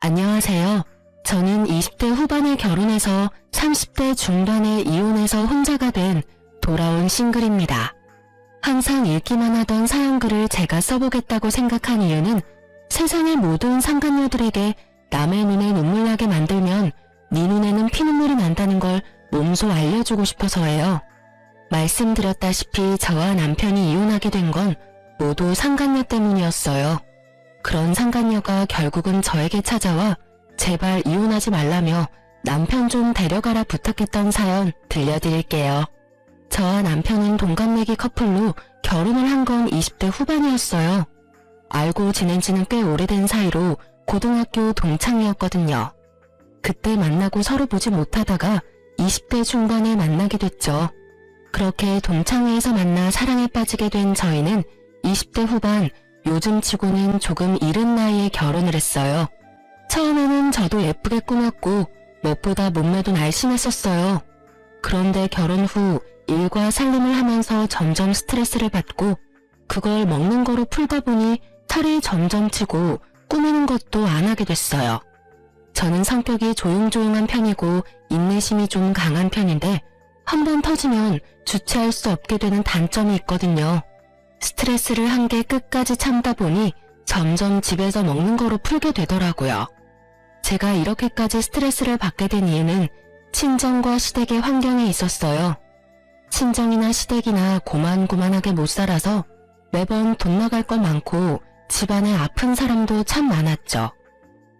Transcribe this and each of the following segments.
안녕하세요. 저는 20대 후반에 결혼해서 30대 중반에 이혼해서 혼자가 된 돌아온 싱글입니다. 항상 읽기만 하던 사연글을 제가 써보겠다고 생각한 이유는 세상의 모든 상간녀들에게 남의 눈에 눈물 나게 만들면 네 눈에는 피눈물이 난다는 걸 몸소 알려주고 싶어서예요. 말씀드렸다시피 저와 남편이 이혼하게 된 건 모두 상간녀 때문이었어요. 그런 상간녀가 결국은 저에게 찾아와 제발 이혼하지 말라며 남편 좀 데려가라 부탁했던 사연 들려드릴게요. 저와 남편은 동갑내기 커플로 결혼을 한 건 20대 후반이었어요. 알고 지낸 지는 꽤 오래된 사이로 고등학교 동창이었거든요. 그때 만나고 서로 보지 못하다가 20대 중반에 만나게 됐죠. 그렇게 동창회에서 만나 사랑에 빠지게 된 저희는 20대 후반 요즘 치고는 조금 이른 나이에 결혼을 했어요. 처음에는 저도 예쁘게 꾸몄고 무엇보다 몸매도 날씬했었어요. 그런데 결혼 후 일과 살림을 하면서 점점 스트레스를 받고 그걸 먹는 거로 풀다 보니 살이 점점 찌고 꾸미는 것도 안 하게 됐어요. 저는 성격이 조용조용한 편이고 인내심이 좀 강한 편인데 한번 터지면 주체할 수 없게 되는 단점이 있거든요. 스트레스를 한개 끝까지 참다 보니 점점 집에서 먹는 거로 풀게 되더라고요. 제가 이렇게까지 스트레스를 받게 된 이유는 친정과 시댁의 환경에 있었어요. 친정이나 시댁이나 고만고만하게 못 살아서 매번 돈 나갈 것 많고 집안에 아픈 사람도 참 많았죠.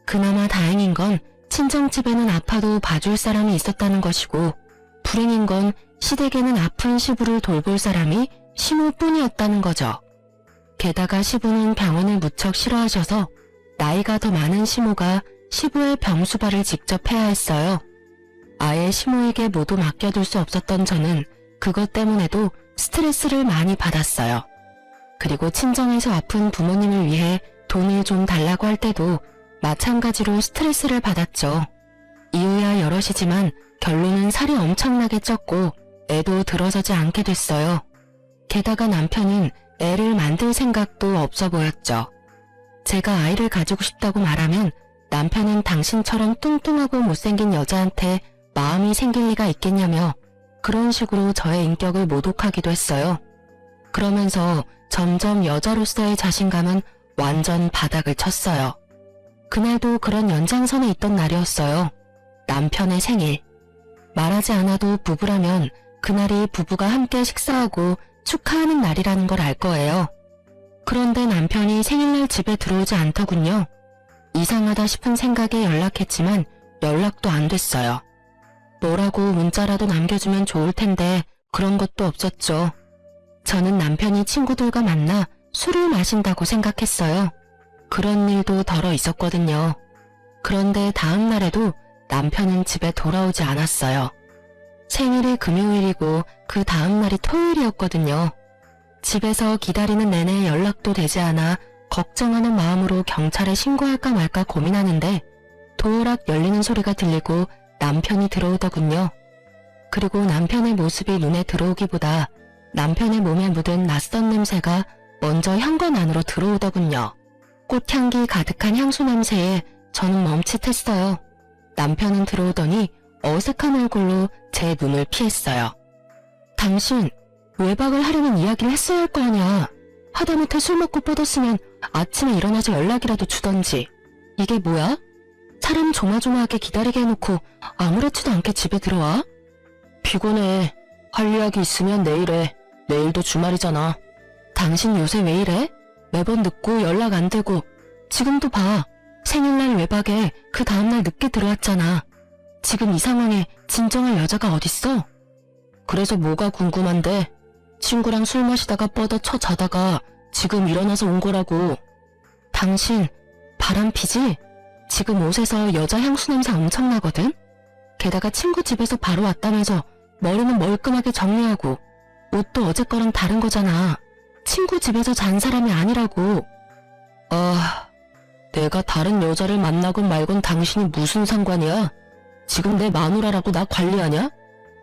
그나마 다행인 건 친정집에는 아파도 봐줄 사람이 있었다는 것이고 불행인 건 시댁에는 아픈 시부를 돌볼 사람이 시모뿐이었다는 거죠. 게다가 시부는 병원을 무척 싫어하셔서 나이가 더 많은 시모가 시부의 병수발을 직접 해야 했어요. 아예 시모에게 모두 맡겨둘 수 없었던 저는 그것 때문에도 스트레스를 많이 받았어요. 그리고 친정에서 아픈 부모님을 위해 돈을 좀 달라고 할 때도 마찬가지로 스트레스를 받았죠. 이유야 여럿이지만 결론은 살이 엄청나게 쪘고 애도 들어서지 않게 됐어요. 게다가 남편은 애를 만들 생각도 없어 보였죠. 제가 아이를 가지고 싶다고 말하면 남편은 당신처럼 뚱뚱하고 못생긴 여자한테 마음이 생길 리가 있겠냐며 그런 식으로 저의 인격을 모독하기도 했어요. 그러면서 점점 여자로서의 자신감은 완전 바닥을 쳤어요. 그날도 그런 연장선에 있던 날이었어요. 남편의 생일. 말하지 않아도 부부라면 그날이 부부가 함께 식사하고 축하하는 날이라는 걸 알 거예요. 그런데 남편이 생일날 집에 들어오지 않더군요. 이상하다 싶은 생각에 연락했지만 연락도 안 됐어요. 뭐라고 문자라도 남겨주면 좋을 텐데 그런 것도 없었죠. 저는 남편이 친구들과 만나 술을 마신다고 생각했어요. 그런 일도 덜어 있었거든요. 그런데 다음 날에도 남편은 집에 돌아오지 않았어요. 생일이 금요일이고 그 다음 날이 토요일이었거든요. 집에서 기다리는 내내 연락도 되지 않아 걱정하는 마음으로 경찰에 신고할까 말까 고민하는데 도어락 열리는 소리가 들리고 남편이 들어오더군요. 그리고 남편의 모습이 눈에 들어오기보다 남편의 몸에 묻은 낯선 냄새가 먼저 현관 안으로 들어오더군요. 꽃향기 가득한 향수 냄새에 저는 멈칫했어요. 남편은 들어오더니 어색한 얼굴로 제 눈을 피했어요. 당신 외박을 하려는 이야기를 했어야 할 거 아냐. 하다못해 술 먹고 뻗었으면 아침에 일어나서 연락이라도 주던지. 이게 뭐야? 사람 조마조마하게 기다리게 해놓고 아무렇지도 않게 집에 들어와? 피곤해. 할 이야기 있으면 내일 해. 내일도 주말이잖아. 당신 요새 왜 이래? 매번 늦고 연락 안 되고. 지금도 봐. 생일날 외박에 그 다음날 늦게 들어왔잖아. 지금 이 상황에 진정할 여자가 어딨어? 그래서 뭐가 궁금한데? 친구랑 술 마시다가 뻗어 쳐 자다가 지금 일어나서 온 거라고. 당신 바람 피지? 지금 옷에서 여자 향수 냄새 엄청나거든? 게다가 친구 집에서 바로 왔다면서 머리는 멀끔하게 정리하고 옷도 어제 거랑 다른 거잖아. 친구 집에서 잔 사람이 아니라고. 내가 다른 여자를 만나건 말건 당신이 무슨 상관이야? 지금 내 마누라라고 나 관리하냐?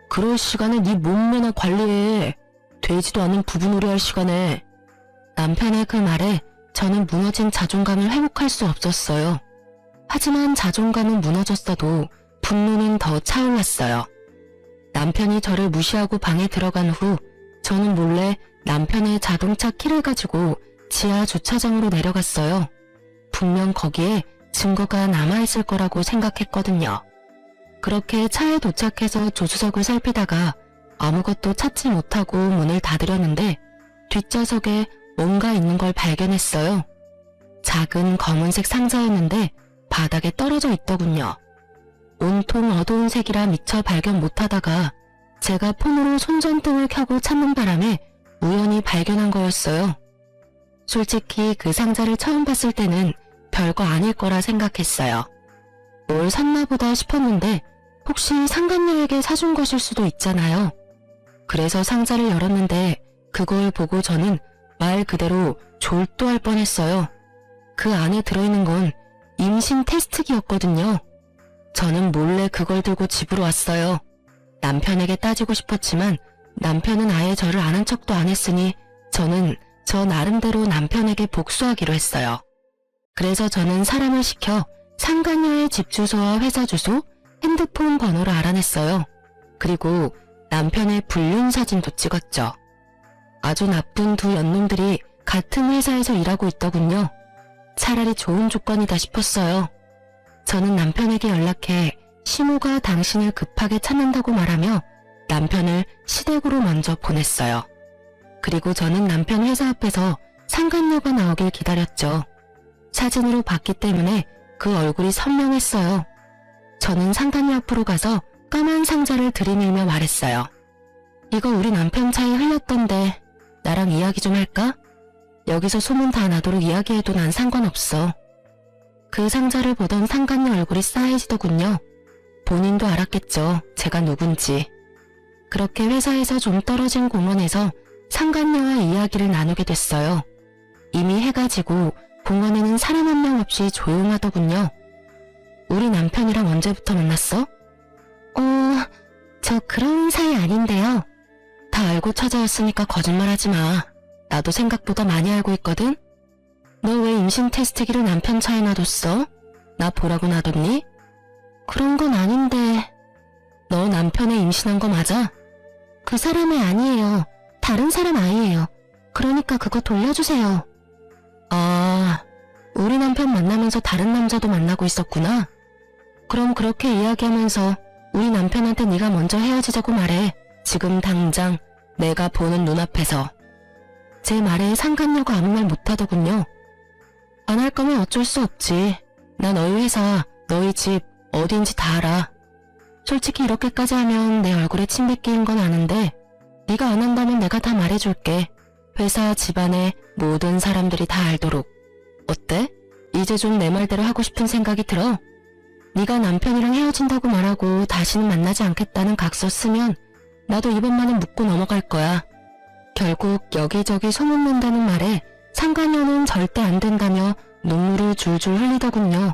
그럴 시간에 네 몸매나 관리해. 되지도 않은 부부놀이할 시간에. 남편의 그 말에 저는 무너진 자존감을 회복할 수 없었어요. 하지만 자존감은 무너졌어도 분노는 더 차올랐어요. 남편이 저를 무시하고 방에 들어간 후 저는 몰래 남편의 자동차 키를 가지고 지하 주차장으로 내려갔어요. 분명 거기에 증거가 남아있을 거라고 생각했거든요. 그렇게 차에 도착해서 조수석을 살피다가 아무것도 찾지 못하고 문을 닫으려는데 뒷좌석에 뭔가 있는 걸 발견했어요. 작은 검은색 상자였는데 바닥에 떨어져 있더군요. 온통 어두운 색이라 미처 발견 못하다가 제가 폰으로 손전등을 켜고 찾는 바람에 우연히 발견한 거였어요. 솔직히 그 상자를 처음 봤을 때는 별거 아닐 거라 생각했어요. 뭘 샀나 보다 싶었는데 혹시 상간녀에게 사준 것일 수도 있잖아요. 그래서 상자를 열었는데 그걸 보고 저는 말 그대로 졸도할 뻔했어요. 그 안에 들어있는 건 임신 테스트기였거든요. 저는 몰래 그걸 들고 집으로 왔어요. 남편에게 따지고 싶었지만 남편은 아예 저를 아는 척도 안 했으니 저는 저 나름대로 남편에게 복수하기로 했어요. 그래서 저는 사람을 시켜 상간녀의 집 주소와 회사 주소, 핸드폰 번호를 알아냈어요. 그리고 남편의 불륜 사진도 찍었죠. 아주 나쁜 두 연놈들이 같은 회사에서 일하고 있더군요. 차라리 좋은 조건이다 싶었어요. 저는 남편에게 연락해 시모가 당신을 급하게 찾는다고 말하며 남편을 시댁으로 먼저 보냈어요. 그리고 저는 남편 회사 앞에서 상간녀가 나오길 기다렸죠. 사진으로 봤기 때문에 그 얼굴이 선명했어요. 저는 상간녀 앞으로 가서 까만 상자를 들이밀며 말했어요. 이거 우리 남편 차에 흘렸던데 나랑 이야기 좀 할까? 여기서 소문 다 나도록 이야기해도 난 상관없어. 그 상자를 보던 상간녀 얼굴이 싸해지더군요. 본인도 알았겠죠. 제가 누군지. 그렇게 회사에서 좀 떨어진 공원에서 상간녀와 이야기를 나누게 됐어요. 이미 해가 지고 공원에는 사람 한 명 없이 조용하더군요. 우리 남편이랑 언제부터 만났어? 저 그런 사이 아닌데요. 다 알고 찾아왔으니까 거짓말하지 마. 나도 생각보다 많이 알고 있거든? 너 왜 임신 테스트기를 남편 차에 놔뒀어? 나 보라고 놔뒀니? 그런 건 아닌데. 너 남편애 임신한 거 맞아? 그 사람이 아니에요. 다른 사람 아이예요. 그러니까 그거 돌려주세요. 아, 우리 남편 만나면서 다른 남자도 만나고 있었구나. 그럼 그렇게 이야기하면서 우리 남편한테 네가 먼저 헤어지자고 말해. 지금 당장 내가 보는 눈앞에서. 제 말에 상간녀가 아무 말 못하더군요. 안 할 거면 어쩔 수 없지. 나 너희 회사, 너희 집 어딘지 다 알아. 솔직히 이렇게까지 하면 내 얼굴에 침 뱉기인 건 아는데 네가 안 한다면 내가 다 말해줄게. 회사, 집안의 모든 사람들이 다 알도록. 어때? 이제 좀 내 말대로 하고 싶은 생각이 들어? 네가 남편이랑 헤어진다고 말하고 다시는 만나지 않겠다는 각서 쓰면 나도 이번만은 묻고 넘어갈 거야. 결국 여기저기 소문난다는 말에 상간녀는 절대 안 된다며 눈물을 줄줄 흘리더군요.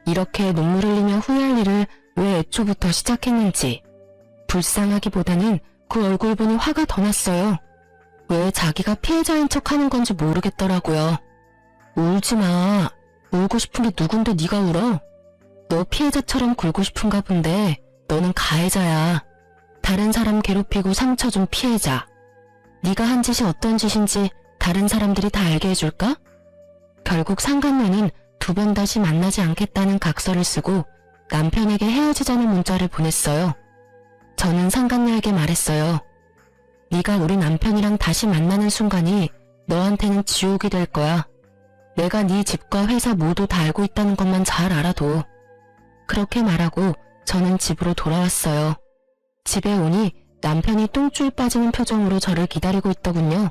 이렇게 눈물 흘리며 후회할 일을 왜 애초부터 시작했는지. 불쌍하기보다는 그 얼굴 보니 화가 더 났어요. 왜 자기가 피해자인 척 하는 건지 모르겠더라고요. 울지 마. 울고 싶은 게 누군데 네가 울어? 너 피해자처럼 굴고 싶은가 본데 너는 가해자야. 다른 사람 괴롭히고 상처 준 피해자. 네가 한 짓이 어떤 짓인지 다른 사람들이 다 알게 해줄까? 결국 상간녀는 두 번 다시 만나지 않겠다는 각서를 쓰고 남편에게 헤어지자는 문자를 보냈어요. 저는 상간녀에게 말했어요. 네가 우리 남편이랑 다시 만나는 순간이 너한테는 지옥이 될 거야. 내가 네 집과 회사 모두 다 알고 있다는 것만 잘 알아도. 그렇게 말하고 저는 집으로 돌아왔어요. 집에 오니 남편이 똥줄 빠지는 표정으로 저를 기다리고 있더군요.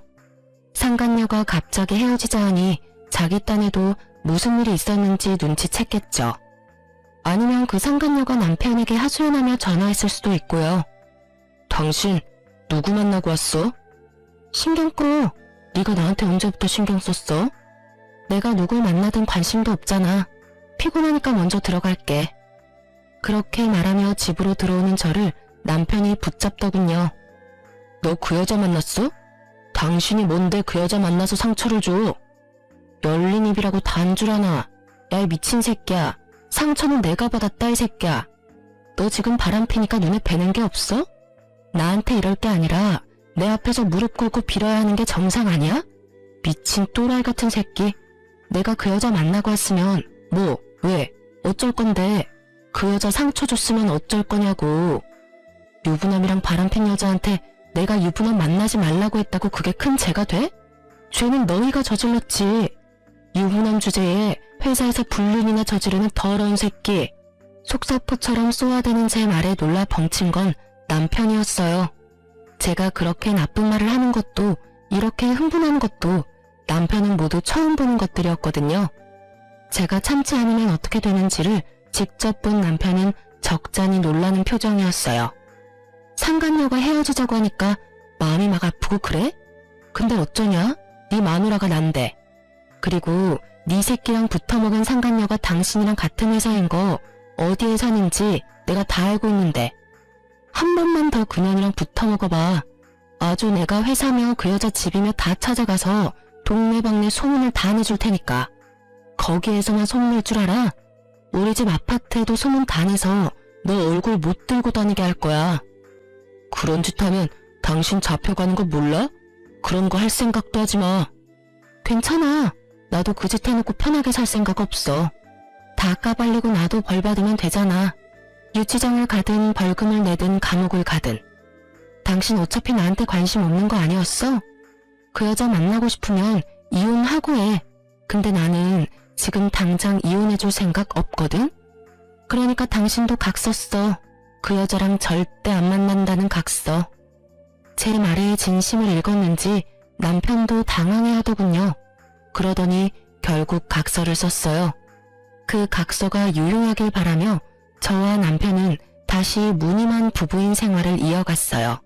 상간녀가 갑자기 헤어지자 하니 자기 딴에도 무슨 일이 있었는지 눈치챘겠죠. 아니면 그 상간녀가 남편에게 하소연하며 전화했을 수도 있고요. 당신 누구 만나고 왔어? 신경 꺼. 네가 나한테 언제부터 신경 썼어? 내가 누굴 만나든 관심도 없잖아. 피곤하니까 먼저 들어갈게. 그렇게 말하며 집으로 들어오는 저를 남편이 붙잡더군요. 너 그 여자 만났어? 당신이 뭔데 그 여자 만나서 상처를 줘? 열린 입이라고 다 한 줄 아나. 야, 이 미친 새끼야. 상처는 내가 받았다 이 새끼야. 너 지금 바람피니까 눈에 뵈는 게 없어? 나한테 이럴 게 아니라 내 앞에서 무릎 꿇고 빌어야 하는 게 정상 아니야? 미친 또라이 같은 새끼. 내가 그 여자 만나고 왔으면 뭐 왜 어쩔 건데 그 여자 상처 줬으면 어쩔 거냐고. 유부남이랑 바람핀 여자한테 내가 유부남 만나지 말라고 했다고 그게 큰 죄가 돼? 죄는 너희가 저질렀지. 유부남 주제에 회사에서 불륜이나 저지르는 더러운 새끼. 속사포처럼 쏘아대는 제 말에 놀라 벙친 건 남편이었어요. 제가 그렇게 나쁜 말을 하는 것도 이렇게 흥분하는 것도 남편은 모두 처음 보는 것들이었거든요. 제가 참지 않으면 어떻게 되는지를 직접 본 남편은 적잖이 놀라는 표정이었어요. 상간녀가 헤어지자고 하니까 마음이 막 아프고 그래? 근데 어쩌냐? 네 마누라가 난데. 그리고 네 새끼랑 붙어먹은 상간녀가 당신이랑 같은 회사인 거 어디에 사는지 내가 다 알고 있는데 한 번만 더 그년이랑 붙어먹어봐. 아주 내가 회사며 그 여자 집이며 다 찾아가서 동네방네 소문을 다 내줄 테니까. 거기에서만 소문낼 줄 알아? 우리 집 아파트에도 소문 다 내서 너 얼굴 못 들고 다니게 할 거야. 그런 짓 하면 당신 잡혀가는 거 몰라? 그런 거 할 생각도 하지 마. 괜찮아. 나도 그 짓 해놓고 편하게 살 생각 없어. 다 까발리고 나도 벌 받으면 되잖아. 유치장을 가든 벌금을 내든 감옥을 가든. 당신 어차피 나한테 관심 없는 거 아니었어? 그 여자 만나고 싶으면 이혼하고 해. 근데 나는 지금 당장 이혼해줄 생각 없거든? 그러니까 당신도 각 썼어. 그 여자랑 절대 안 만난다는 각 써. 제 말에 진심을 읽었는지 남편도 당황해하더군요. 그러더니 결국 각서를 썼어요. 그 각서가 유효하길 바라며 저와 남편은 다시 무늬만 부부인 생활을 이어갔어요.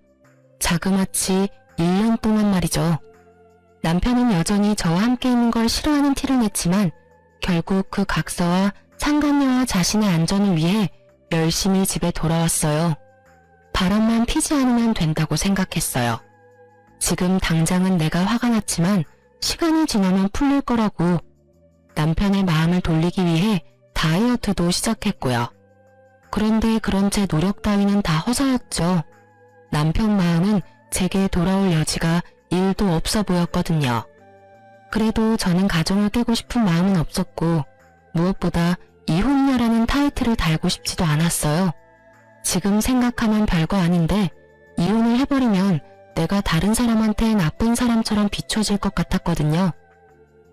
자그마치 1년 동안 말이죠. 남편은 여전히 저와 함께 있는 걸 싫어하는 티를 냈지만 결국 그 각서와 상간녀와 자신의 안전을 위해 열심히 집에 돌아왔어요. 바람만 피지 않으면 된다고 생각했어요. 지금 당장은 내가 화가 났지만 시간이 지나면 풀릴 거라고. 남편의 마음을 돌리기 위해 다이어트도 시작했고요. 그런데 그런 제 노력 따위는 다 허사였죠. 남편 마음은 제게 돌아올 여지가 1도 없어 보였거든요. 그래도 저는 가정을 깨고 싶은 마음은 없었고 무엇보다 이혼녀라는 타이틀을 달고 싶지도 않았어요. 지금 생각하면 별거 아닌데 이혼을 해버리면 내가 다른 사람한테 나쁜 사람처럼 비춰질 것 같았거든요.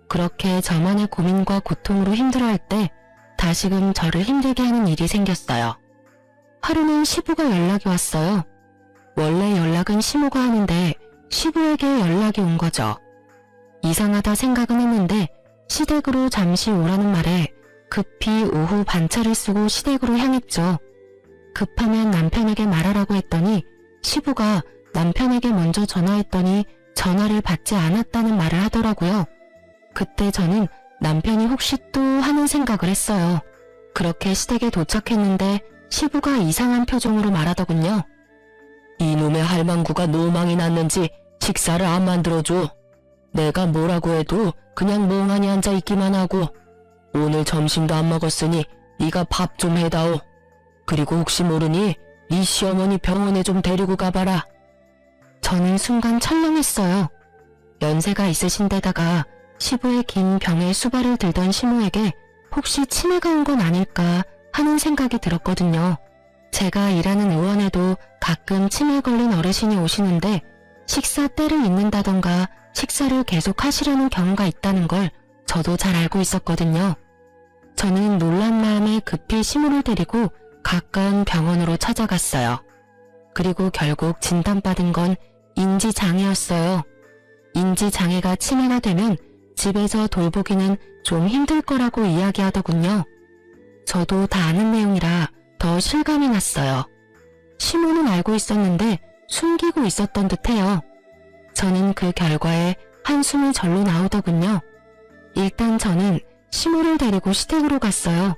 그렇게 저만의 고민과 고통으로 힘들어할 때 다시금 저를 힘들게 하는 일이 생겼어요. 하루는 시부가 연락이 왔어요. 원래 연락은 시모가 하는데 시부에게 연락이 온 거죠. 이상하다 생각은 했는데 시댁으로 잠시 오라는 말에 급히 오후 반차를 쓰고 시댁으로 향했죠. 급하면 남편에게 말하라고 했더니 시부가 남편에게 먼저 전화했더니 전화를 받지 않았다는 말을 하더라고요. 그때 저는 남편이 혹시 또 하는 생각을 했어요. 그렇게 시댁에 도착했는데 시부가 이상한 표정으로 말하더군요. 이놈의 할망구가 노망이 났는지 식사를 안 만들어줘. 내가 뭐라고 해도 그냥 멍하니 앉아있기만 하고 오늘 점심도 안 먹었으니 네가 밥 좀 해다오. 그리고 혹시 모르니 네 시어머니 병원에 좀 데리고 가봐라. 저는 순간 철렁했어요. 연세가 있으신 데다가 시부의 긴 병에 수발을 들던 시모에게 혹시 치매가 온 건 아닐까 하는 생각이 들었거든요. 제가 일하는 의원에도 가끔 치매 걸린 어르신이 오시는데 식사 때를 잊는다던가 식사를 계속 하시려는 경우가 있다는 걸 저도 잘 알고 있었거든요. 저는 놀란 마음에 급히 시모를 데리고 가까운 병원으로 찾아갔어요. 그리고 결국 진단받은 건 인지장애였어요. 인지장애가 치매가 되면 집에서 돌보기는 좀 힘들 거라고 이야기하더군요. 저도 다 아는 내용이라 더 실감이 났어요. 시모는 알고 있었는데 숨기고 있었던 듯해요. 저는 그 결과에 한숨이 절로 나오더군요. 일단 저는 시모를 데리고 시댁으로 갔어요.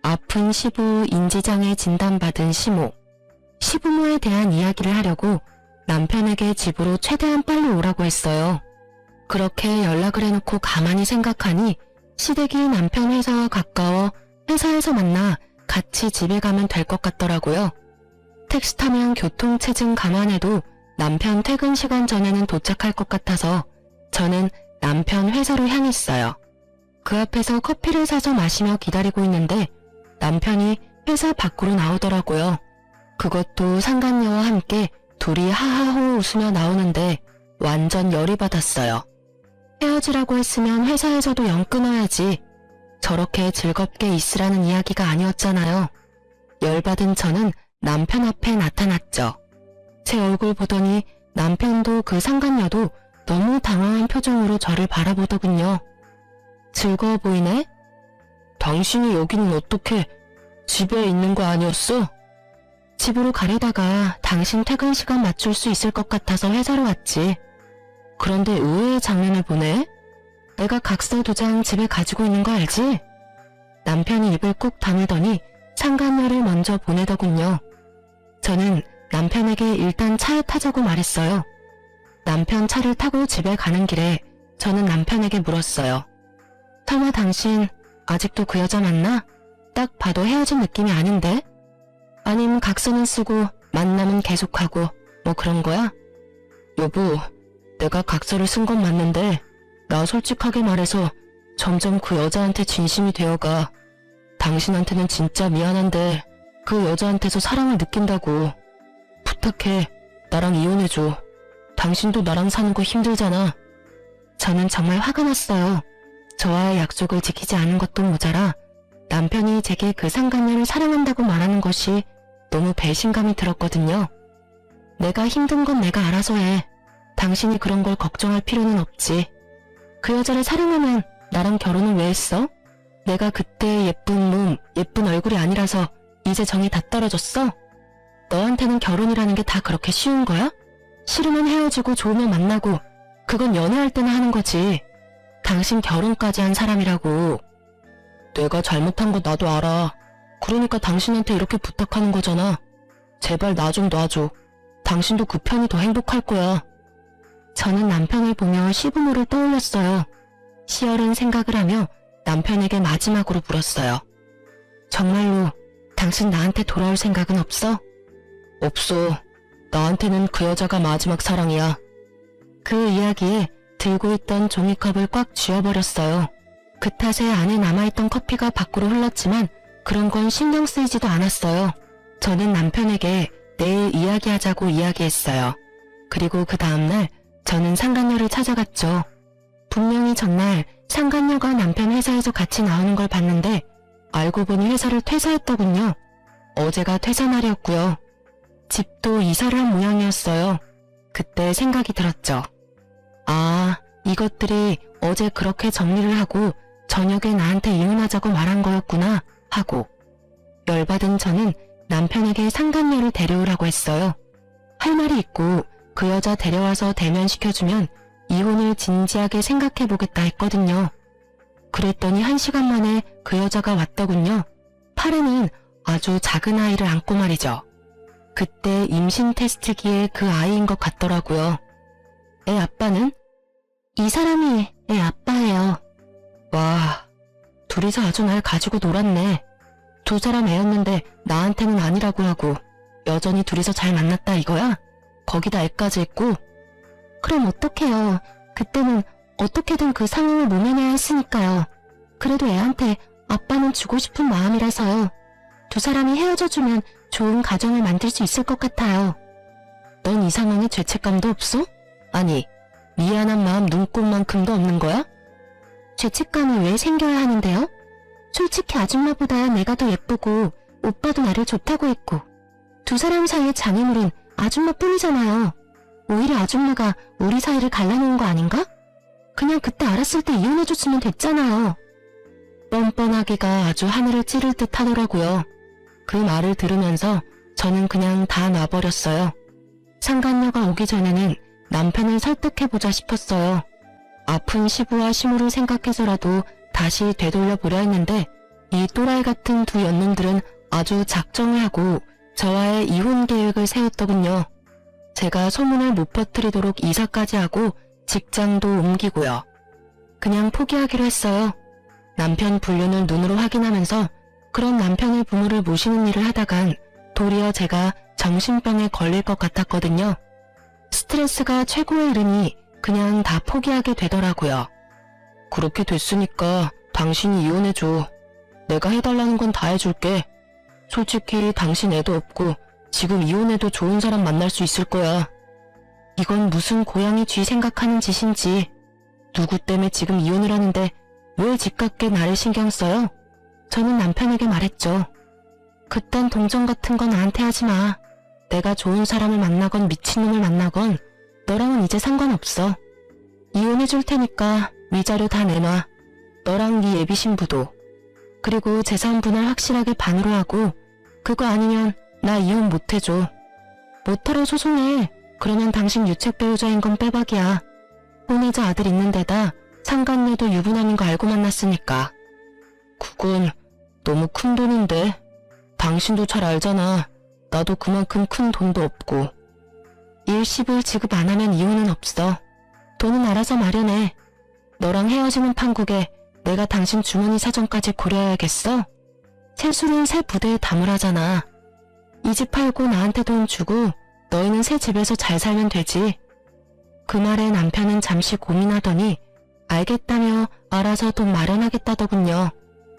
아픈 시부 인지장애 진단받은 시모. 시부모에 대한 이야기를 하려고 남편에게 집으로 최대한 빨리 오라고 했어요. 그렇게 연락을 해놓고 가만히 생각하니 시댁이 남편 회사와 가까워 회사에서 만나 같이 집에 가면 될 것 같더라고요. 택시 타면 교통체증 감안해도 남편 퇴근 시간 전에는 도착할 것 같아서 저는 남편 회사로 향했어요. 그 앞에서 커피를 사서 마시며 기다리고 있는데 남편이 회사 밖으로 나오더라고요. 그것도 상간녀와 함께 둘이 하하호 웃으며 나오는데 완전 열이 받았어요. 헤어지라고 했으면 회사에서도 영 끊어야지. 저렇게 즐겁게 있으라는 이야기가 아니었잖아요. 열받은 저는 남편 앞에 나타났죠. 제 얼굴 보더니 남편도 그 상간녀도 너무 당황한 표정으로 저를 바라보더군요. 즐거워 보이네? 당신이 여기는 어떻게 집에 있는 거 아니었어? 집으로 가려다가 당신 퇴근 시간 맞출 수 있을 것 같아서 회사로 왔지. 그런데 의외의 장면을 보네? 내가 각서 2장 집에 가지고 있는 거 알지? 남편이 입을 꾹 다물더니 상간녀를 먼저 보내더군요. 저는 남편에게 일단 차에 타자고 말했어요. 남편 차를 타고 집에 가는 길에 저는 남편에게 물었어요. 설마 당신 아직도 그 여자 만나? 딱 봐도 헤어진 느낌이 아닌데? 아님 각서는 쓰고 만남은 계속하고 뭐 그런 거야? 여보, 내가 각서를 쓴 건 맞는데 나 솔직하게 말해서 점점 그 여자한테 진심이 되어가. 당신한테는 진짜 미안한데 그 여자한테서 사랑을 느낀다고. 부탁해, 나랑 이혼해줘. 당신도 나랑 사는 거 힘들잖아. 저는 정말 화가 났어요. 저와의 약속을 지키지 않은 것도 모자라 남편이 제게 그 상간녀를 사랑한다고 말하는 것이 너무 배신감이 들었거든요. 내가 힘든 건 내가 알아서 해. 당신이 그런 걸 걱정할 필요는 없지. 그 여자를 사랑하면 나랑 결혼을 왜 했어? 내가 그때 예쁜 몸, 예쁜 얼굴이 아니라서 이제 정이 다 떨어졌어? 너한테는 결혼이라는 게 다 그렇게 쉬운 거야? 싫으면 헤어지고 좋으면 만나고 그건 연애할 때나 하는 거지. 당신 결혼까지 한 사람이라고. 내가 잘못한 거 나도 알아. 그러니까 당신한테 이렇게 부탁하는 거잖아. 제발 나 좀 놔줘. 당신도 그 편이 더 행복할 거야. 저는 남편을 보며 시부모를 떠올렸어요. 시어른 생각을 하며 남편에게 마지막으로 물었어요. 정말로 당신 나한테 돌아올 생각은 없어? 없어. 나한테는 그 여자가 마지막 사랑이야. 그 이야기에 들고 있던 종이컵을 꽉 쥐어버렸어요. 그 탓에 안에 남아있던 커피가 밖으로 흘렀지만 그런 건 신경 쓰이지도 않았어요. 저는 남편에게 내일 이야기하자고 이야기했어요. 그리고 그 다음날 저는 상간녀를 찾아갔죠. 분명히 전날 상간녀가 남편 회사에서 같이 나오는 걸 봤는데 알고 보니 회사를 퇴사했더군요. 어제가 퇴사 날이었고요. 집도 이사를 한 모양이었어요. 그때 생각이 들었죠. 아, 이것들이 어제 그렇게 정리를 하고 저녁에 나한테 이혼하자고 말한 거였구나 하고 열받은 저는 남편에게 상간녀를 데려오라고 했어요. 할 말이 있고 그 여자 데려와서 대면시켜주면 이혼을 진지하게 생각해보겠다 했거든요. 그랬더니 1시간 만에 그 여자가 왔더군요. 팔에는 아주 작은 아이를 안고 말이죠. 그때 임신 테스트기에 그 아이인 것 같더라고요. 애 아빠는? 이 사람이 애 아빠예요. 와, 둘이서 아주 날 가지고 놀았네. 두 사람 애였는데 나한테는 아니라고 하고 여전히 둘이서 잘 만났다 이거야? 거기다 애까지 했고. 그럼 어떡해요. 그때는 어떻게든 그 상황을 모면해야 했으니까요. 그래도 애한테 아빠는 주고 싶은 마음이라서요. 두 사람이 헤어져주면 좋은 가정을 만들 수 있을 것 같아요. 넌 이 상황에 죄책감도 없어? 아니, 미안한 마음 눈꼽만큼도 없는 거야? 죄책감이 왜 생겨야 하는데요? 솔직히 아줌마보다 내가 더 예쁘고 오빠도 나를 좋다고 했고 두 사람 사이의 장애물은 아줌마뿐이잖아요. 오히려 아줌마가 우리 사이를 갈라놓은 거 아닌가? 그냥 그때 알았을 때 이혼해줬으면 됐잖아요. 뻔뻔하기가 아주 하늘을 찌를 듯 하더라고요. 그 말을 들으면서 저는 그냥 다 놔버렸어요. 상간녀가 오기 전에는 남편을 설득해보자 싶었어요. 아픈 시부와 시모를 생각해서라도 다시 되돌려보려 했는데 이 또라이 같은 두 연놈들은 아주 작정을 하고 저와의 이혼 계획을 세웠더군요. 제가 소문을 못 퍼뜨리도록 이사까지 하고 직장도 옮기고요. 그냥 포기하기로 했어요. 남편 불륜을 눈으로 확인하면서 그런 남편의 부모를 모시는 일을 하다간 도리어 제가 정신병에 걸릴 것 같았거든요. 스트레스가 최고에 이르니 그냥 다 포기하게 되더라고요. 그렇게 됐으니까 당신이 이혼해줘. 내가 해달라는 건 다 해줄게. 솔직히 당신 애도 없고 지금 이혼해도 좋은 사람 만날 수 있을 거야. 이건 무슨 고양이 쥐 생각하는 짓인지. 누구 때문에 지금 이혼을 하는데 왜 집값게 나를 신경 써요? 저는 남편에게 말했죠. 그딴 동정 같은 건 나한테 하지 마. 내가 좋은 사람을 만나건 미친놈을 만나건 너랑은 이제 상관없어. 이혼해줄 테니까 위자료 다 내놔. 너랑 네 예비 신부도. 그리고 재산 분할 확실하게 반으로 하고 그거 아니면 나 이혼 못해줘. 못하러 소송해. 그러면 당신 유책 배우자인 건 빼박이야. 혼외자 아들 있는 데다 상간녀도 유부남인 거 알고 만났으니까. 그건 너무 큰 돈인데. 당신도 잘 알잖아. 나도 그만큼 큰 돈도 없고. 일시불 지급 안 하면 이혼은 없어. 돈은 알아서 마련해. 너랑 헤어지는 판국에 내가 당신 주머니 사정까지 고려해야겠어? 세술은 새 부대에 담으라잖아. 이 집 팔고 나한테 돈 주고 너희는 새 집에서 잘 살면 되지. 그 말에 남편은 잠시 고민하더니 알겠다며 알아서 돈 마련하겠다더군요.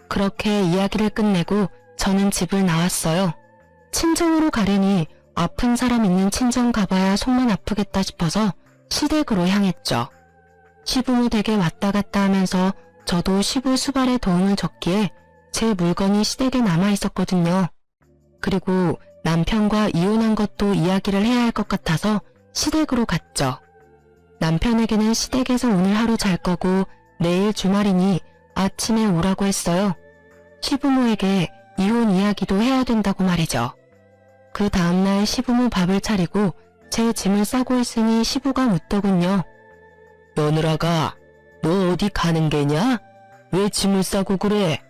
그렇게 이야기를 끝내고 저는 집을 나왔어요. 친정으로 가려니 아픈 사람 있는 친정 가봐야 속만 아프겠다 싶어서 시댁으로 향했죠. 시부모 댁에 왔다 갔다 하면서 저도 시부 수발에 도움을 줬기에 제 물건이 시댁에 남아있었거든요. 그리고 남편과 이혼한 것도 이야기를 해야 할 것 같아서 시댁으로 갔죠. 남편에게는 시댁에서 오늘 하루 잘 거고 내일 주말이니 아침에 오라고 했어요. 시부모에게 이혼 이야기도 해야 된다고 말이죠. 그 다음날 시부모 밥을 차리고 제 짐을 싸고 있으니 시부가 묻더군요. 며느라가 너 어디 가는 게냐? 왜 짐을 싸고 그래?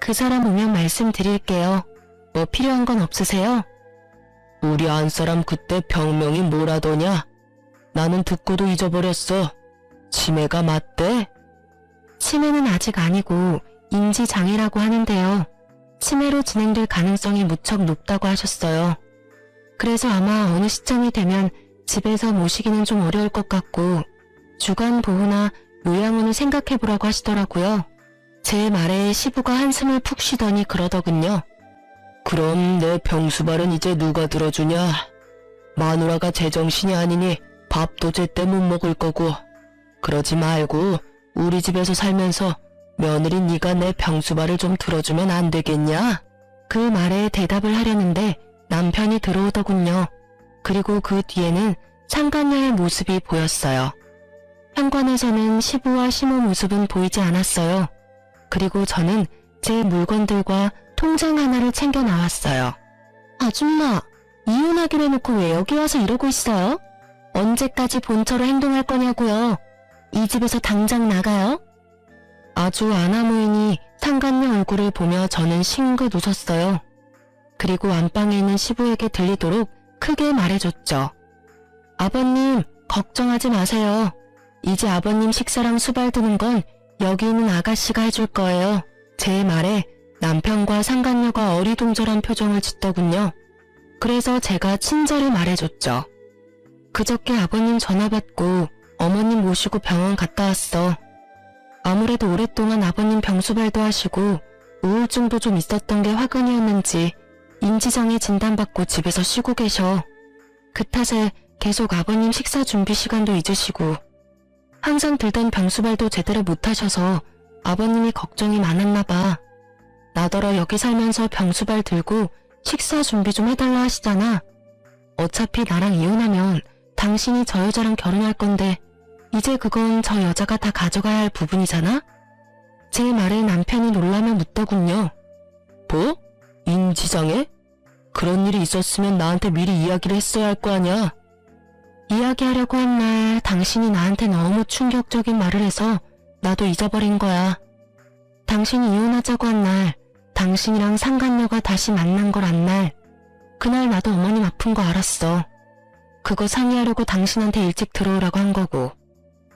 그 사람 오면 말씀드릴게요. 뭐 필요한 건 없으세요? 우리 안사람 그때 병명이 뭐라더냐? 나는 듣고도 잊어버렸어. 치매가 맞대? 치매는 아직 아니고 인지장애라고 하는데요. 치매로 진행될 가능성이 무척 높다고 하셨어요. 그래서 아마 어느 시점이 되면 집에서 모시기는 좀 어려울 것 같고 주간 보호나 요양원을 생각해보라고 하시더라고요. 제 말에 시부가 한숨을 푹 쉬더니 그러더군요. 그럼 내 병수발은 이제 누가 들어주냐? 마누라가 제정신이 아니니 밥도 제때 못 먹을 거고. 그러지 말고 우리 집에서 살면서 며느리 네가 내 병수발을 좀 들어주면 안 되겠냐? 그 말에 대답을 하려는데 남편이 들어오더군요. 그리고 그 뒤에는 상간녀의 모습이 보였어요. 현관에서는 시부와 시모 모습은 보이지 않았어요. 그리고 저는 제 물건들과 통장 하나를 챙겨 나왔어요. 아줌마, 이혼하기로 해놓고 왜 여기 와서 이러고 있어요? 언제까지 본처로 행동할 거냐고요? 이 집에서 당장 나가요? 아주 아나무인이 상간녀 얼굴을 보며 저는 싱긋 웃었어요. 그리고 안방에 있는 시부에게 들리도록 크게 말해줬죠. 아버님, 걱정하지 마세요. 이제 아버님 식사랑 수발 드는 건 여기 있는 아가씨가 해줄 거예요. 제 말에 남편과 상간녀가 어리둥절한 표정을 짓더군요. 그래서 제가 친절히 말해줬죠. 그저께 아버님 전화 받고 어머님 모시고 병원 갔다 왔어. 아무래도 오랫동안 아버님 병수발도 하시고 우울증도 좀 있었던 게 화근이었는지 인지장애 진단받고 집에서 쉬고 계셔. 그 탓에 계속 아버님 식사 준비 시간도 잊으시고 항상 들던 병수발도 제대로 못하셔서 아버님이 걱정이 많았나 봐. 나더러 여기 살면서 병수발 들고 식사 준비 좀 해달라 하시잖아. 어차피 나랑 이혼하면 당신이 저 여자랑 결혼할 건데 이제 그건 저 여자가 다 가져가야 할 부분이잖아? 제 말에 남편이 놀라며 묻더군요. 뭐? 인지장애? 그런 일이 있었으면 나한테 미리 이야기를 했어야 할 거 아냐? 이야기하려고 한 날 당신이 나한테 너무 충격적인 말을 해서 나도 잊어버린 거야. 당신이 이혼하자고 한 날 당신이랑 상간녀가 다시 만난 걸 안 날 그날 나도 어머님 아픈 거 알았어. 그거 상의하려고 당신한테 일찍 들어오라고 한 거고.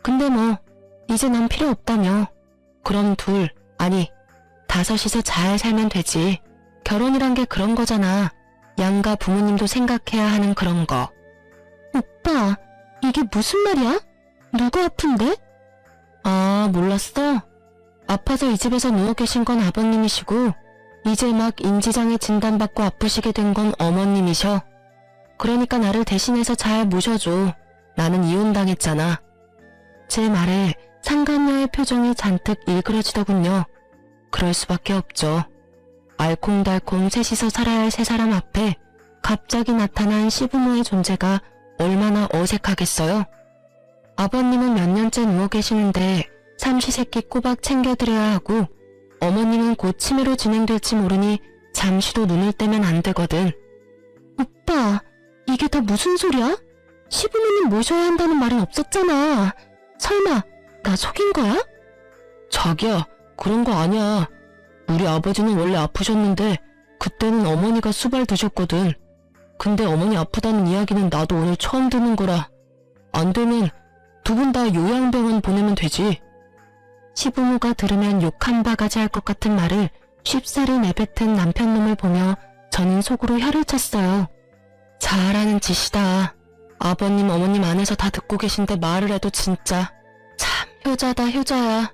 근데 뭐 이제 난 필요 없다며. 그럼 둘, 아니 다섯이서 잘 살면 되지. 결혼이란 게 그런 거잖아. 양가 부모님도 생각해야 하는 그런 거. 오빠, 이게 무슨 말이야? 누구 아픈데? 아, 몰랐어? 아파서 이 집에서 누워 계신 건 아버님이시고 이제 막 인지장애 진단받고 아프시게 된 건 어머님이셔. 그러니까 나를 대신해서 잘 모셔줘. 나는 이혼당했잖아. 제 말에 상간녀의 표정이 잔뜩 일그러지더군요. 그럴 수밖에 없죠. 알콩달콩 셋이서 살아야 할 세 사람 앞에 갑자기 나타난 시부모의 존재가 얼마나 어색하겠어요. 아버님은 몇 년째 누워 계시는데 삼시세끼 꼬박 챙겨드려야 하고 어머님은 곧 치매로 진행될지 모르니 잠시도 눈을 떼면 안 되거든. 오빠, 이게 다 무슨 소리야? 시부모님 모셔야 한다는 말은 없었잖아. 설마 나 속인 거야? 자기야, 그런 거 아니야. 우리 아버지는 원래 아프셨는데 그때는 어머니가 수발 드셨거든. 근데 어머니 아프다는 이야기는 나도 오늘 처음 듣는 거라. 안 되면 두 분 다 요양병원 보내면 되지. 시부모가 들으면 욕 한 바가지 할 것 같은 말을 쉽사리 내뱉은 남편놈을 보며 저는 속으로 혀를 찼어요. 잘하는 짓이다. 아버님 어머님 안에서 다 듣고 계신데 말을 해도 진짜 참 효자다 효자야.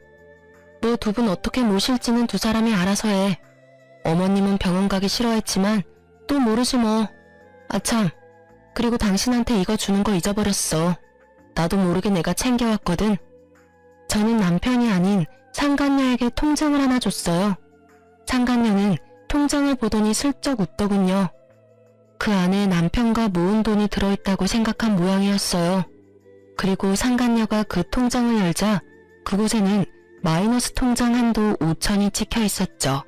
너 두 분 어떻게 모실지는 두 사람이 알아서 해. 어머님은 병원 가기 싫어했지만 또 모르지 뭐. 아참, 그리고 당신한테 이거 주는 거 잊어버렸어. 나도 모르게 내가 챙겨왔거든. 저는 남편이 아닌 상간녀에게 통장을 하나 줬어요. 상간녀는 통장을 보더니 슬쩍 웃더군요. 그 안에 남편과 모은 돈이 들어있다고 생각한 모양이었어요. 그리고 상간녀가 그 통장을 열자 그곳에는 마이너스 통장 한도 5천이 찍혀 있었죠.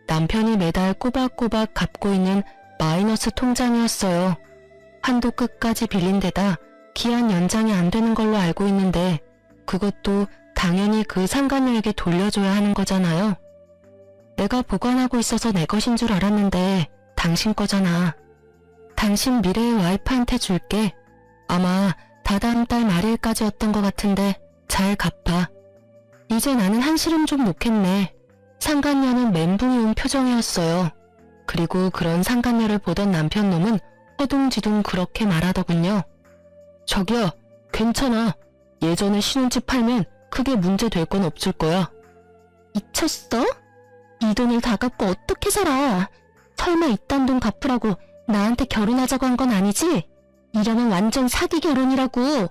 남편이 매달 꼬박꼬박 갚고 있는 마이너스 통장이었어요. 한도 끝까지 빌린 데다 기한 연장이 안 되는 걸로 알고 있는데 그것도 당연히 그 상간녀에게 돌려줘야 하는 거잖아요. 내가 보관하고 있어서 내 것인 줄 알았는데 당신 거잖아. 당신 미래의 와이프한테 줄게. 아마 다다음 달 말일까지였던 것 같은데 잘 갚아. 이제 나는 한시름 좀 놓겠네. 상간녀는 멘붕이 온 표정이었어요. 그리고 그런 상간녀를 보던 남편놈은 허둥지둥 그렇게 말하더군요. 저기야, 괜찮아. 예전에 신혼집 팔면 크게 문제 될 건 없을 거야. 미쳤어? 이 돈을 다 갚고 어떻게 살아? 설마 이딴 돈 갚으라고 나한테 결혼하자고 한 건 아니지? 이러면 완전 사기 결혼이라고.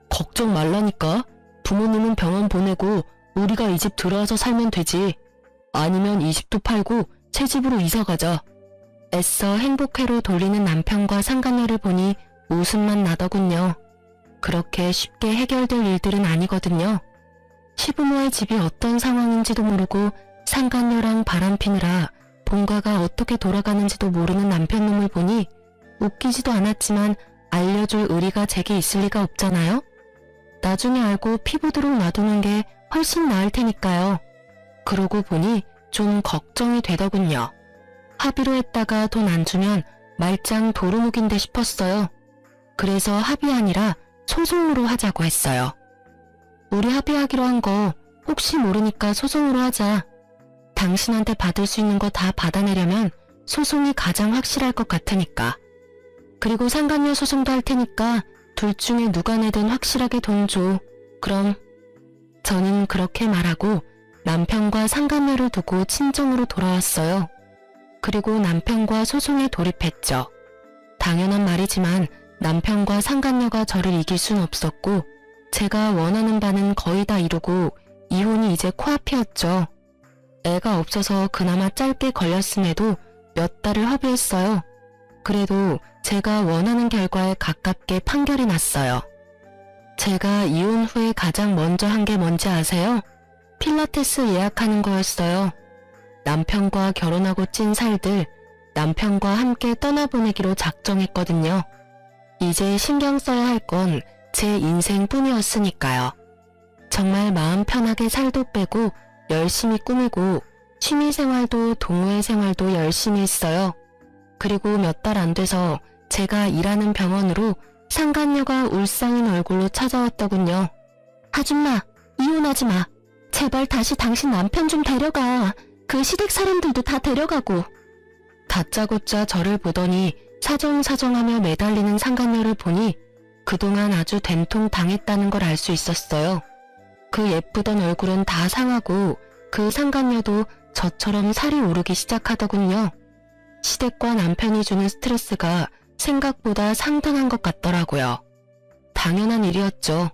걱정 말라니까. 부모님은 병원 보내고 우리가 이 집 들어와서 살면 되지. 아니면 이 집도 팔고 새 집으로 이사 가자. 애써 행복회로 돌리는 남편과 상간녀를 보니 웃음만 나더군요. 그렇게 쉽게 해결될 일들은 아니거든요. 시부모의 집이 어떤 상황인지도 모르고 상간녀랑 바람피느라 본가가 어떻게 돌아가는지도 모르는 남편놈을 보니 웃기지도 않았지만 알려줄 의리가 제게 있을 리가 없잖아요. 나중에 알고 피부도록 놔두는 게 훨씬 나을 테니까요. 그러고 보니 좀 걱정이 되더군요. 합의로 했다가 돈 안 주면 말짱 도루묵인데 싶었어요. 그래서 합의 아니라 소송으로 하자고 했어요. 우리 합의하기로 한 거 혹시 모르니까 소송으로 하자. 당신한테 받을 수 있는 거 다 받아내려면 소송이 가장 확실할 것 같으니까. 그리고 상간녀 소송도 할 테니까 둘 중에 누가 내든 확실하게 돈 줘. 그럼. 저는 그렇게 말하고 남편과 상간녀를 두고 친정으로 돌아왔어요. 그리고 남편과 소송에 돌입했죠. 당연한 말이지만 남편과 상간녀가 저를 이길 순 없었고 제가 원하는 바는 거의 다 이루고 이혼이 이제 코앞이었죠. 애가 없어서 그나마 짧게 걸렸음에도 몇 달을 허비했어요. 그래도 제가 원하는 결과에 가깝게 판결이 났어요. 제가 이혼 후에 가장 먼저 한 게 뭔지 아세요? 필라테스 예약하는 거였어요. 남편과 결혼하고 찐 살들, 남편과 함께 떠나보내기로 작정했거든요. 이제 신경 써야 할 건 제 인생뿐이었으니까요. 정말 마음 편하게 살도 빼고 열심히 꾸미고 취미생활도 동호회 생활도 열심히 했어요. 그리고 몇 달 안 돼서 제가 일하는 병원으로 상간녀가 울상인 얼굴로 찾아왔더군요. 아줌마, 이혼하지 마. 제발 다시 당신 남편 좀 데려가. 그 시댁 사람들도 다 데려가고. 다짜고짜 저를 보더니 사정사정하며 매달리는 상간녀를 보니 그동안 아주 된통 당했다는 걸 알 수 있었어요. 그 예쁘던 얼굴은 다 상하고 그 상간녀도 저처럼 살이 오르기 시작하더군요. 시댁과 남편이 주는 스트레스가 생각보다 상당한 것 같더라고요. 당연한 일이었죠.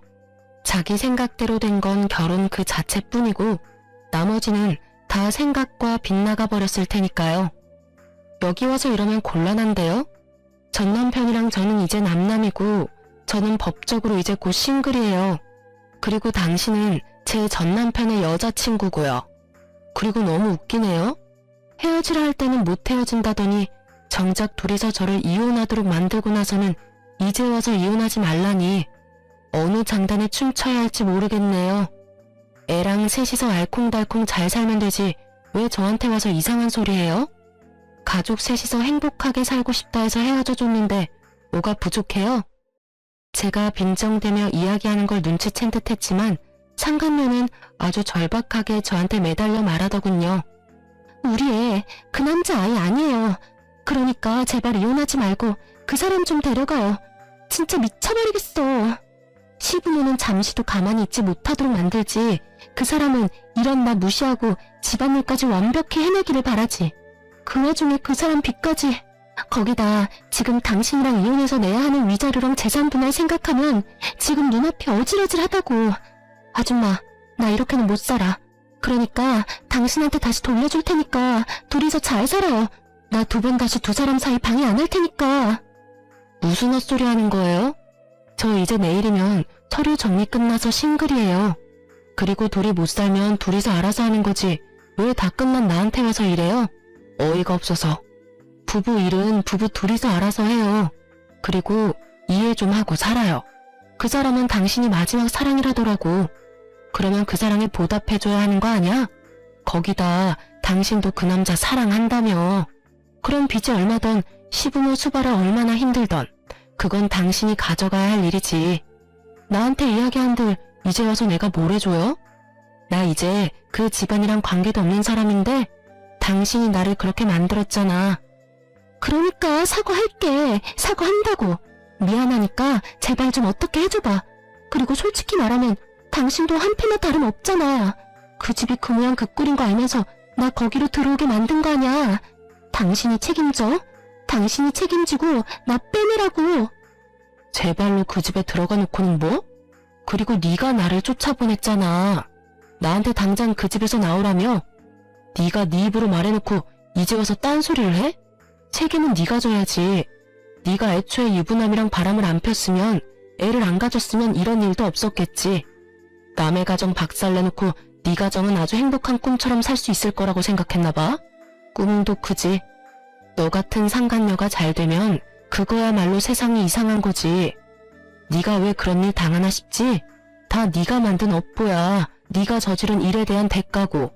자기 생각대로 된 건 결혼 그 자체뿐이고 나머지는 다 생각과 빗나가 버렸을 테니까요. 여기 와서 이러면 곤란한데요? 전 남편이랑 저는 이제 남남이고 저는 법적으로 이제 곧 싱글이에요. 그리고 당신은 제 전 남편의 여자친구고요. 그리고 너무 웃기네요. 헤어지라 할 때는 못 헤어진다더니 정작 둘이서 저를 이혼하도록 만들고 나서는 이제 와서 이혼하지 말라니 어느 장단에 춤춰야 할지 모르겠네요. 애랑 셋이서 알콩달콩 잘 살면 되지 왜 저한테 와서 이상한 소리 해요? 가족 셋이서 행복하게 살고 싶다 해서 헤어져 줬는데 뭐가 부족해요? 제가 빈정대며 이야기하는 걸 눈치챈 듯 했지만 상간녀는 아주 절박하게 저한테 매달려 말하더군요. 우리 애 그 남자 아이 아니에요. 그러니까 제발 이혼하지 말고 그 사람 좀 데려가요. 진짜 미쳐버리겠어. 시부모는 잠시도 가만히 있지 못하도록 만들지 그 사람은 이런 나 무시하고 집안일까지 완벽히 해내기를 바라지. 그 와중에 그 사람 빚까지. 거기다 지금 당신이랑 이혼해서 내야 하는 위자료랑 재산 분할 생각하면 지금 눈앞이 어질어질하다고. 아줌마, 나 이렇게는 못 살아. 그러니까 당신한테 다시 돌려줄 테니까 둘이서 잘 살아요. 나 2번 다시 두 사람 사이 방해 안 할 테니까. 무슨 헛소리 하는 거예요? 저 이제 내일이면 서류 정리 끝나서 싱글이에요. 그리고 둘이 못 살면 둘이서 알아서 하는 거지 왜 다 끝난 나한테 와서 이래요? 어이가 없어서. 부부 일은 부부 둘이서 알아서 해요. 그리고 이해 좀 하고 살아요. 그 사람은 당신이 마지막 사랑이라더라고. 그러면 그 사랑에 보답해줘야 하는 거 아니야? 거기다 당신도 그 남자 사랑한다며. 그럼 빚이 얼마던 시부모 수발아 얼마나 힘들던 그건 당신이 가져가야 할 일이지. 나한테 이야기한들 이제 와서 내가 뭘 해줘요? 나 이제 그 집안이랑 관계도 없는 사람인데 당신이 나를 그렇게 만들었잖아. 그러니까 사과할게. 사과한다고. 미안하니까 제발 좀 어떻게 해줘봐. 그리고 솔직히 말하면 당신도 한패나 다름없잖아. 그 집이 그 모양 그 꼴인 거 알면서 나 거기로 들어오게 만든 거 아냐. 당신이 책임져? 당신이 책임지고 나 빼내라고. 제 발로 그 집에 들어가 놓고는 뭐? 그리고 네가 나를 쫓아보냈잖아. 나한테 당장 그 집에서 나오라며? 네가 네 입으로 말해놓고 이제 와서 딴소리를 해? 책임은 네가 져야지. 네가 애초에 유부남이랑 바람을 안 폈으면 애를 안 가졌으면 이런 일도 없었겠지. 남의 가정 박살내놓고 네 가정은 아주 행복한 꿈처럼 살 수 있을 거라고 생각했나봐. 꿈도 크지. 너 같은 상간녀가 잘 되면 그거야말로 세상이 이상한 거지. 네가 왜 그런 일 당하나 싶지? 다 네가 만든 업보야. 네가 저지른 일에 대한 대가고.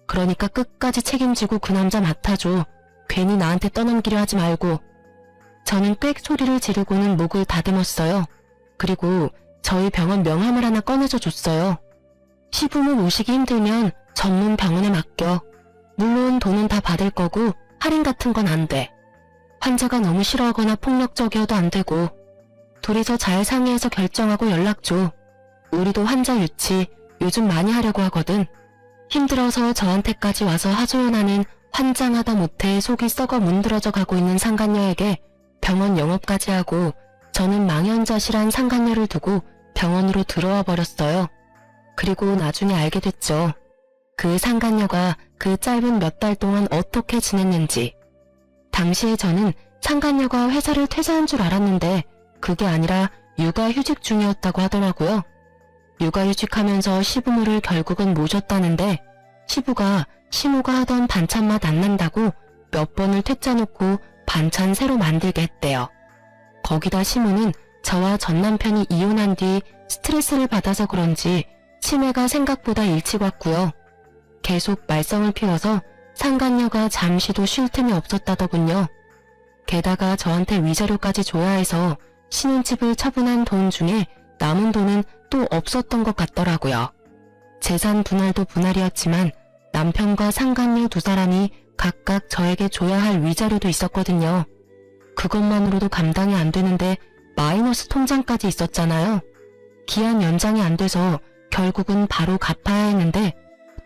그러니까 끝까지 책임지고 그 남자 맡아줘. 괜히 나한테 떠넘기려 하지 말고. 저는 꽥 소리를 지르고는 목을 다듬었어요. 그리고 저희 병원 명함을 하나 꺼내줘 줬어요. 시부모 모시기 힘들면 전문 병원에 맡겨. 물론 돈은 다 받을 거고 할인 같은 건 안 돼. 환자가 너무 싫어하거나 폭력적이어도 안 되고. 둘이서 잘 상의해서 결정하고 연락 줘. 우리도 환자 유치 요즘 많이 하려고 하거든. 힘들어서 저한테까지 와서 하소연하는 환장하다 못해 속이 썩어 문드러져 가고 있는 상간녀에게 병원 영업까지 하고 저는 망연자실한 상간녀를 두고 병원으로 들어와 버렸어요. 그리고 나중에 알게 됐죠. 그 상간녀가 그 짧은 몇 달 동안 어떻게 지냈는지. 당시에 저는 상간녀가 회사를 퇴사한 줄 알았는데 그게 아니라 육아휴직 중이었다고 하더라고요. 육아휴직하면서 시부모를 결국은 모셨다는데 시부가 시모가 하던 반찬 맛 안 난다고 몇 번을 퇴짜 놓고 반찬 새로 만들게 했대요. 거기다 시모는 저와 전 남편이 이혼한 뒤 스트레스를 받아서 그런지 치매가 생각보다 일찍 왔고요. 계속 말썽을 피워서 상간녀가 잠시도 쉴 틈이 없었다더군요. 게다가 저한테 위자료까지 줘야 해서 신혼집을 처분한 돈 중에 남은 돈은 또 없었던 것 같더라고요. 재산 분할도 분할이었지만 남편과 상간녀 두 사람이 각각 저에게 줘야 할 위자료도 있었거든요. 그것만으로도 감당이 안 되는데 마이너스 통장까지 있었잖아요. 기한 연장이 안 돼서 결국은 바로 갚아야 했는데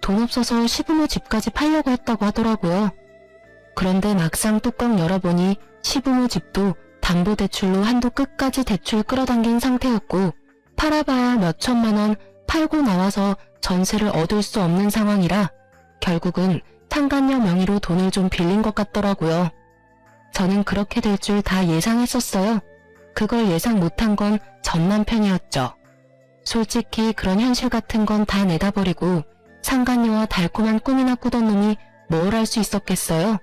돈 없어서 시부모 집까지 팔려고 했다고 하더라고요. 그런데 막상 뚜껑 열어보니 시부모 집도 담보대출로 한도 끝까지 대출 끌어당긴 상태였고 팔아봐야 몇 천만 원 팔고 나와서 전세를 얻을 수 없는 상황이라 결국은 상간녀 명의로 돈을 좀 빌린 것 같더라고요. 저는 그렇게 될 줄 다 예상했었어요. 그걸 예상 못한 건 전 남편이었죠. 솔직히 그런 현실 같은 건 다 내다버리고 상간녀와 달콤한 꿈이나 꾸던 놈이 뭘 할 수 있었겠어요.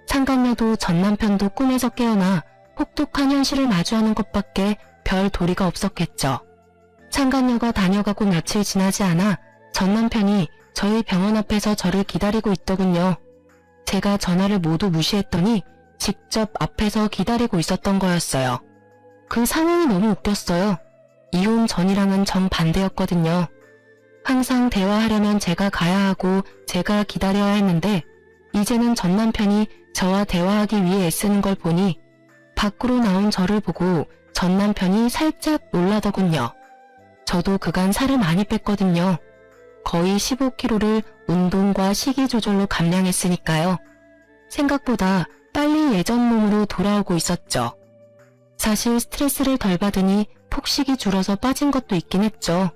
상간녀도 전 남편도 꿈에서 깨어나 혹독한 현실을 마주하는 것밖에 별 도리가 없었겠죠. 상간녀가 다녀가고 며칠 지나지 않아 전 남편이 저희 병원 앞에서 저를 기다리고 있더군요. 제가 전화를 모두 무시했더니 직접 앞에서 기다리고 있었던 거였어요. 그 상황이 너무 웃겼어요. 이혼 전이랑은 정반대였거든요. 항상 대화하려면 제가 가야 하고 제가 기다려야 했는데 이제는 전 남편이 저와 대화하기 위해 애쓰는 걸 보니 밖으로 나온 저를 보고 전 남편이 살짝 놀라더군요. 저도 그간 살을 많이 뺐거든요. 거의 15kg를 운동과 식이 조절로 감량했으니까요. 생각보다 빨리 예전 몸으로 돌아오고 있었죠. 사실 스트레스를 덜 받으니 폭식이 줄어서 빠진 것도 있긴 했죠.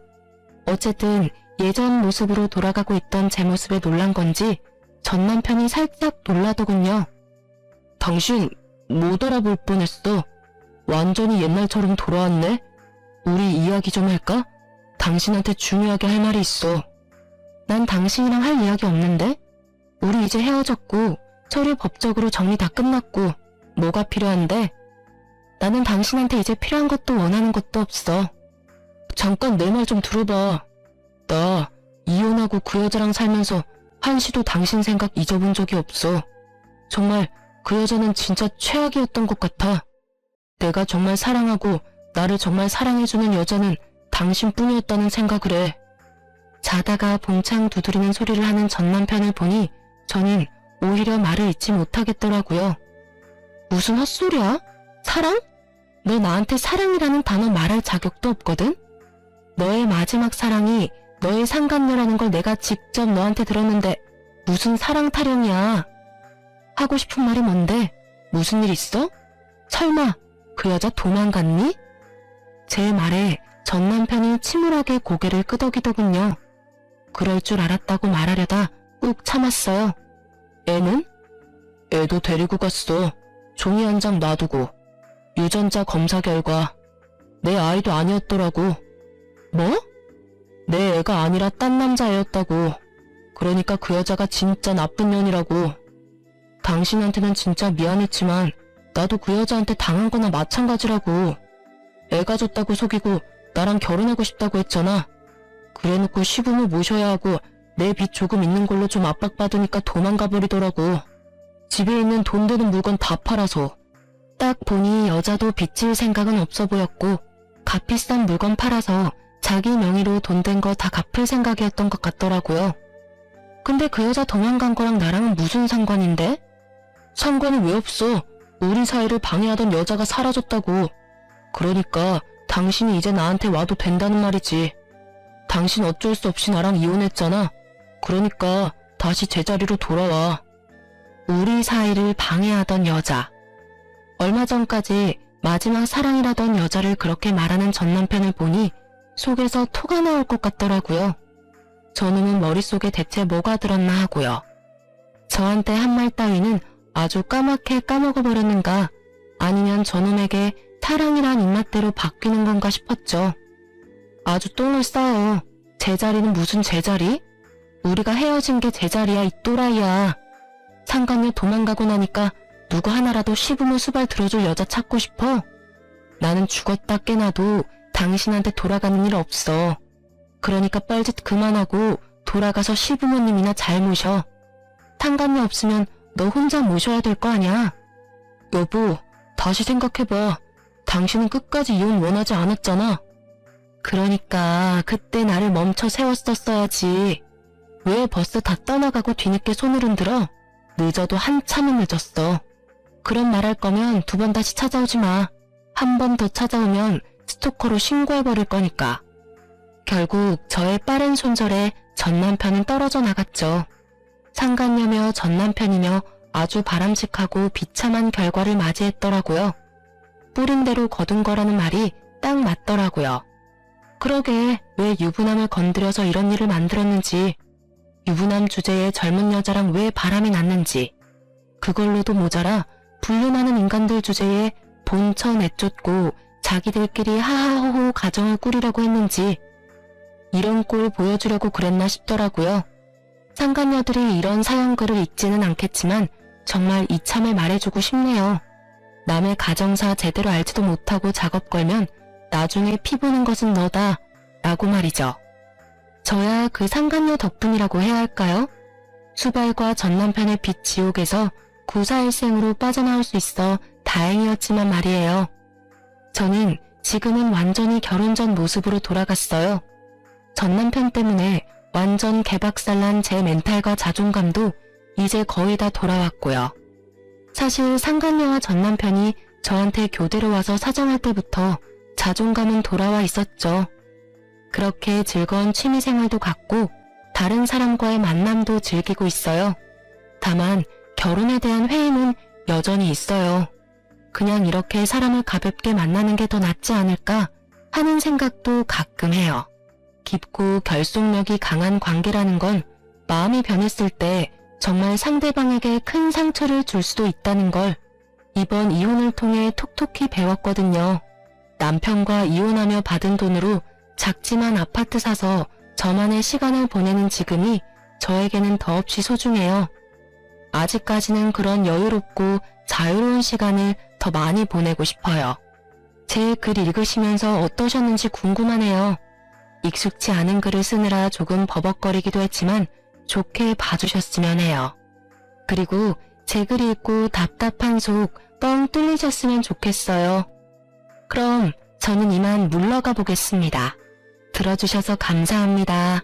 어쨌든 예전 모습으로 돌아가고 있던 제 모습에 놀란 건지 전 남편이 살짝 놀라더군요. 당신 못 알아볼 뻔했어. 완전히 옛날처럼 돌아왔네. 우리 이야기 좀 할까? 당신한테 중요하게 할 말이 있어. 난 당신이랑 할 이야기 없는데? 우리 이제 헤어졌고 서류 법적으로 정리 다 끝났고 뭐가 필요한데? 나는 당신한테 이제 필요한 것도 원하는 것도 없어. 잠깐 내 말 좀 들어봐. 나 이혼하고 그 여자랑 살면서 한시도 당신 생각 잊어본 적이 없어. 정말 그 여자는 진짜 최악이었던 것 같아. 내가 정말 사랑하고 나를 정말 사랑해주는 여자는 당신뿐이었다는 생각을 해. 자다가 봉창 두드리는 소리를 하는 전 남편을 보니 저는 오히려 말을 잇지 못하겠더라고요. 무슨 헛소리야? 사랑? 너 나한테 사랑이라는 단어 말할 자격도 없거든? 너의 마지막 사랑이 너의 상간녀라는 걸 내가 직접 너한테 들었는데 무슨 사랑 타령이야. 하고 싶은 말이 뭔데? 무슨 일 있어? 설마 그 여자 도망갔니? 제 말에 전 남편이 침울하게 고개를 끄덕이더군요. 그럴 줄 알았다고 말하려다 꾹 참았어요. 애는? 애도 데리고 갔어. 종이 한 장 놔두고. 유전자 검사 결과 내 아이도 아니었더라고. 뭐? 내 애가 아니라 딴 남자애였다고. 그러니까 그 여자가 진짜 나쁜 년이라고. 당신한테는 진짜 미안했지만 나도 그 여자한테 당한 거나 마찬가지라고. 애가 졌다고 속이고 나랑 결혼하고 싶다고 했잖아. 그래놓고 시부모 모셔야 하고 내 빚 조금 있는 걸로 좀 압박받으니까 도망가 버리더라고. 집에 있는 돈 되는 물건 다 팔아서. 딱 보니 여자도 빚질 생각은 없어 보였고 값비싼 물건 팔아서 자기 명의로 돈 된 거 다 갚을 생각이었던 것 같더라고요. 근데 그 여자 도망간 거랑 나랑은 무슨 상관인데? 상관이 왜 없어? 우리 사이를 방해하던 여자가 사라졌다고. 그러니까 당신이 이제 나한테 와도 된다는 말이지. 당신 어쩔 수 없이 나랑 이혼했잖아. 그러니까 다시 제자리로 돌아와. 우리 사이를 방해하던 여자. 얼마 전까지 마지막 사랑이라던 여자를 그렇게 말하는 전 남편을 보니 속에서 토가 나올 것 같더라고요. 저놈은 머릿속에 대체 뭐가 들었나 하고요. 저한테 한 말 따위는 아주 까맣게 까먹어버렸는가 아니면 저놈에게 사랑이란 입맛대로 바뀌는 건가 싶었죠. 아주 똥을 싸요. 제자리는 무슨 제자리? 우리가 헤어진 게 제자리야 이 또라이야. 상간녀 도망가고 나니까 누구 하나라도 시부모 수발 들어줄 여자 찾고 싶어? 나는 죽었다 깨나도 당신한테 돌아가는 일 없어. 그러니까 뻘짓 그만하고 돌아가서 시부모님이나 잘 모셔. 상간녀 없으면 너 혼자 모셔야 될 거 아냐? 여보, 다시 생각해봐. 당신은 끝까지 이혼 원하지 않았잖아. 그러니까 그때 나를 멈춰 세웠었어야지. 왜 벌써 다 떠나가고 뒤늦게 손을 흔들어? 늦어도 한참은 늦었어. 그런 말할 거면 2번 다시 찾아오지 마. 한 번 더 찾아오면 스토커로 신고해버릴 거니까. 결국 저의 빠른 손절에 전 남편은 떨어져 나갔죠. 상간녀며 전 남편이며 아주 바람직하고 비참한 결과를 맞이했더라고요. 뿌린 대로 거둔 거라는 말이 딱 맞더라고요. 그러게 왜 유부남을 건드려서 이런 일을 만들었는지, 유부남 주제에 젊은 여자랑 왜 바람이 났는지, 그걸로도 모자라 불륜하는 인간들 주제에 본처 내쫓고 자기들끼리 하하호호 가정을 꾸리려고 했는지, 이런 꼴 보여주려고 그랬나 싶더라고요. 상간녀들이 이런 사연글을 읽지는 않겠지만 정말 이참에 말해주고 싶네요. 남의 가정사 제대로 알지도 못하고 작업 걸면 나중에 피 보는 것은 너다 라고 말이죠. 저야 그 상간녀 덕분이라고 해야 할까요? 수발과 전 남편의 빚 지옥에서 구사일생으로 빠져나올 수 있어 다행이었지만 말이에요. 저는 지금은 완전히 결혼 전 모습으로 돌아갔어요. 전 남편 때문에 완전 개박살난 제 멘탈과 자존감도 이제 거의 다 돌아왔고요. 사실 상간녀와 전 남편이 저한테 교대로 와서 사정할 때부터 자존감은 돌아와 있었죠. 그렇게 즐거운 취미생활도 갖고 다른 사람과의 만남도 즐기고 있어요. 다만 결혼에 대한 회의는 여전히 있어요. 그냥 이렇게 사람을 가볍게 만나는 게 더 낫지 않을까 하는 생각도 가끔 해요. 깊고 결속력이 강한 관계라는 건 마음이 변했을 때 정말 상대방에게 큰 상처를 줄 수도 있다는 걸 이번 이혼을 통해 톡톡히 배웠거든요. 남편과 이혼하며 받은 돈으로 작지만 아파트 사서 저만의 시간을 보내는 지금이 저에게는 더없이 소중해요. 아직까지는 그런 여유롭고 자유로운 시간을 더 많이 보내고 싶어요. 제 글 읽으시면서 어떠셨는지 궁금하네요. 익숙치 않은 글을 쓰느라 조금 버벅거리기도 했지만 좋게 봐주셨으면 해요. 그리고 제 글 읽고 답답한 속 뻥 뚫리셨으면 좋겠어요. 그럼 저는 이만 물러가 보겠습니다. 들어주셔서 감사합니다.